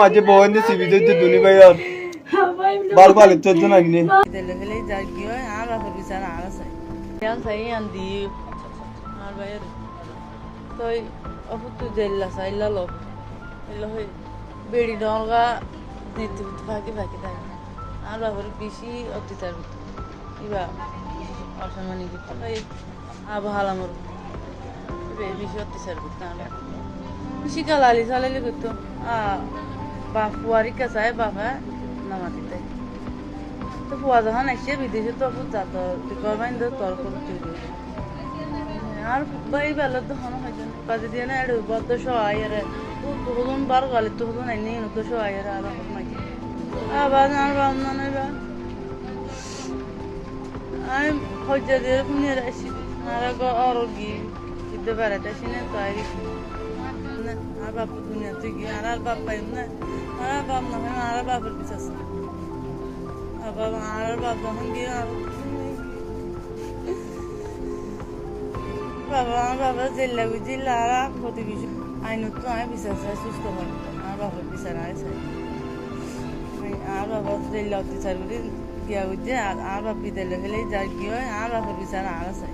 মাঝে বহেন যে সিবি দিতে দুনি ভাই আর বার পালে চোদ্দ না কিনে দিলে ফেলে যা কি হয় আর বাপের বিচার আর আছে ইয়ান সাই আন দি আর বাইরে তো অপুতু জেল্লা সাইলা লোক এলো হই বেড়ি ডলগা দিতে ফাঁকি ফাঁকি থাকে আর বাপের বেশি অত্যাচার হতো ইবা অসামানি করতো ভাই আবহাওয়া আমার বেশি অত্যাচার করতো আমরা শিকাল আলি সালালি করতো বাপ ফুয়ারি কাছায় বাপা নামাতি তাই তো ফুয়া যখন আসছে বিদেশে তো যাত করবাইন তো তর্ক করতে আর বাই বেলা তো হন হয় কাজে দিয়ে না এর বদ্ধ সহায় আর তখন বার গালে তো হতো নাই নেই তো সহায় আর আমার মাঝে আবার আর বামনা নাই বা আমি হজ্জা দিয়ে শুনে আসি আর আর গিয়ে দিতে পারাটা শুনে তৈরি না আর বাপ দুনিয়া তুই গিয়ে আর বাপ পাই না আর বাপ না হয় আর বাপের পিছ আছে আর বাপ যখন গিয়ে আর বাবা আমার বাবা জেল্লা বুঝিল্লা আর ক্ষতি কিছু আইনত তো আমি বিচার চাই সুস্থ হয় আর বাবার বিচার আছে আর বাবা জেল্লা অত্যাচার করে গিয়া বুঝছে আর বাপ বিদ্যালয় ফেলে যার কি হয় আর বাপের বিচার আর আছে